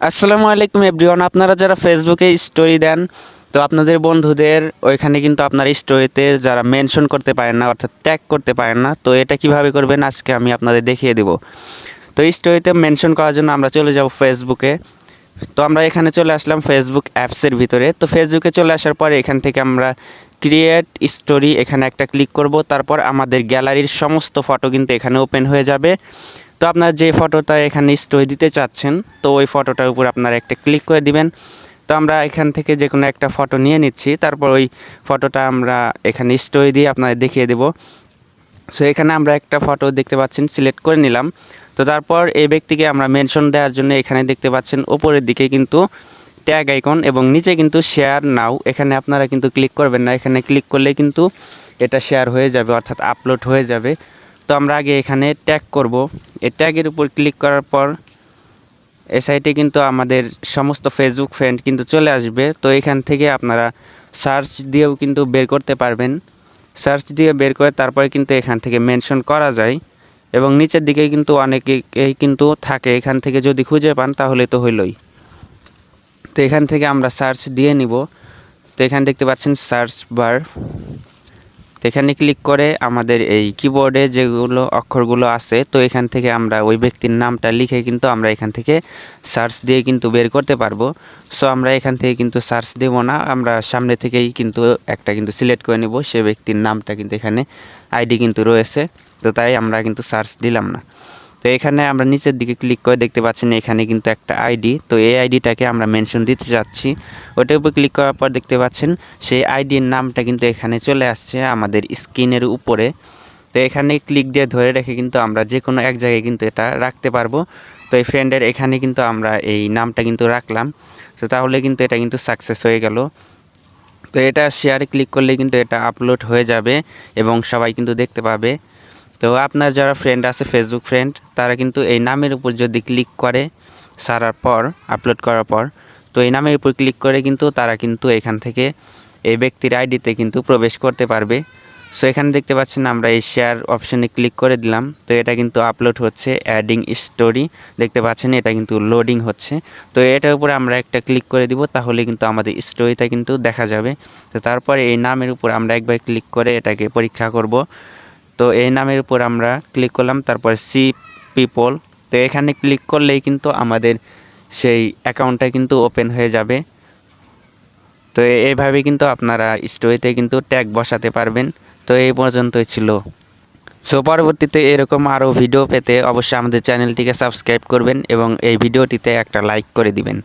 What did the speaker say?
আসসালামু আলাইকুম এভরিওয়ান। আপনারা যারা ফেসবুকে স্টোরি দেন, তো আপনাদের বন্ধুদের ওইখানে কিন্তু আপনার স্টোরিতে যারা মেনশন করতে পারেন না, অর্থাৎ ট্যাগ করতে পারেন না, তো এটা কিভাবে করবেন আজকে আমি আপনাদের দেখিয়ে দেব। তো স্টোরিতে মেনশন করার জন্য আমরা চলে যাব ফেসবুকে। তো আমরা এখানে চলে আসলাম ফেসবুক অ্যাপসের ভিতরে। তো ফেসবুকে চলে আসার পরে এখান থেকে আমরা ক্রিয়েট স্টোরি এখানে একটা ক্লিক করব। তারপর আমাদের গ্যালারির সমস্ত ফটো কিন্তু এখানে ওপেন হয়ে যাবে। তো আপনার যে ফটোটা এখানে স্টোরি দিতে চাচ্ছেন, তো ওই ফটোটার উপর আপনারা একটা ক্লিক করে দিবেন। তো আমরা এখান থেকে যে কোনো একটা ফটো নিয়ে নিচ্ছি, তারপর ওই ফটোটা আমরা এখানে স্টোরি দিয়ে আপনাদের দেখিয়ে দেব। সো এখানে আমরা একটা ফটো দেখতে পাচ্ছেন সিলেক্ট করে নিলাম। তো তারপর এই ব্যক্তিকে আমরা মেনশন দেওয়ার জন্য এখানে দেখতে পাচ্ছেন ওপরের দিকে কিন্তু ট্যাগ আইকন এবং নিচে কিন্তু শেয়ার নাও, এখানে আপনারা কিন্তু ক্লিক করবেন না। এখানে ক্লিক করলে কিন্তু এটা শেয়ার হয়ে যাবে, অর্থাৎ আপলোড হয়ে যাবে। তো আমরা আগে এখানে ট্যাগ করব। এই ট্যাগের উপর ক্লিক করার পর এই সাইটে কিন্তু আমাদের সমস্ত ফেসবুক ফ্রেন্ড কিন্তু চলে আসবে। তো এখান থেকে আপনারা সার্চ দিয়েও কিন্তু বের করতে পারবেন। সার্চ দিয়ে বের করে তারপরে কিন্তু এখান থেকে মেনশন করা যায় এবং নিচের দিকে কিন্তু অনেকেই কিন্তু থাকে। এখান থেকে যদি খুঁজে পান তাহলে তো হইলই। তো এখান থেকে আমরা সার্চ দিয়ে নিব। তো এখানে দেখতে পাচ্ছেন সার্চ বার, তো এখানে ক্লিক করে আমাদের এই কিবোর্ডে যেগুলো অক্ষরগুলো আছে, তো এখান থেকে আমরা ওই ব্যক্তির নামটা লিখে কিন্তু আমরা এখান থেকে সার্চ দিয়ে কিন্তু বের করতে পারবো। সো আমরা এখান থেকে কিন্তু সার্চ দেব না, আমরা সামনে থেকেই কিন্তু একটা কিন্তু সিলেক্ট করে নিব। সে ব্যক্তির নামটা কিন্তু এখানে আইডি কিন্তু রয়েছে, তো তাই আমরা কিন্তু সার্চ দিলাম না। তো এখানে আমরা নিচের দিকে ক্লিক করে দেখতে পাচ্ছেন এখানে কিন্তু একটা আইডি, তো এই আইডিটাকে আমরা মেনশন দিতে যাচ্ছি। ওটার উপর ক্লিক করার পর দেখতে পাচ্ছেন সেই আইডির নামটা কিন্তু এখানে চলে আসছে আমাদের স্ক্রিনের উপরে। তো এখানে ক্লিক দিয়ে ধরে রেখে কিন্তু আমরা যে কোনো এক জায়গায় কিন্তু এটা রাখতে পারবো। তো এই ফ্রেন্ডের এখানে কিন্তু আমরা এই নামটা কিন্তু রাখলাম। তো তাহলে কিন্তু এটা কিন্তু সাকসেস হয়ে গেল। তো এটা শেয়ারে ক্লিক করলে কিন্তু এটা আপলোড হয়ে যাবে এবং সবাই কিন্তু দেখতে পাবে। তো আপনার যারা ফ্রেন্ড আছে ফেসবুক ফ্রেন্ড, তারা কিন্তু এই নামের উপর যদি ক্লিক করে সারার পর আপলোড করার পর, তো এই নামের উপর ক্লিক করে কিন্তু তারা কিন্তু এখান থেকে এই ব্যক্তির আইডিতে কিন্তু প্রবেশ করতে পারবে। সো এখানে দেখতে পাচ্ছেন আমরা এই শেয়ার অপশনে ক্লিক করে দিলাম। তো এটা কিন্তু আপলোড হচ্ছে, অ্যাডিং স্টোরি দেখতে পাচ্ছেন এটা কিন্তু লোডিং হচ্ছে। তো এটার উপরে আমরা একটা ক্লিক করে দিব, তাহলে কিন্তু আমাদের স্টোরিটা কিন্তু দেখা যাবে। তো তারপরে এই নামের উপর আমরা একবার ক্লিক করে এটাকে পরীক্ষা করব। তো এই নামের উপর আমরা ক্লিক করলাম, তারপর সি পিপল। তো এখানে ক্লিক করলেই কিন্তু আমাদের সেই অ্যাকাউন্টটা কিন্তু ওপেন হয়ে যাবে। তো এইভাবে কিন্তু আপনারা স্টোরিতে কিন্তু ট্যাগ বসাতে পারবেন। তো এই পর্যন্তই ছিল। সো পরবর্তীতে এরকম আরও ভিডিও পেতে অবশ্যই আমাদের চ্যানেলটিকে সাবস্ক্রাইব করবেন এবং এই ভিডিওটিতে একটা লাইক করে দিবেন।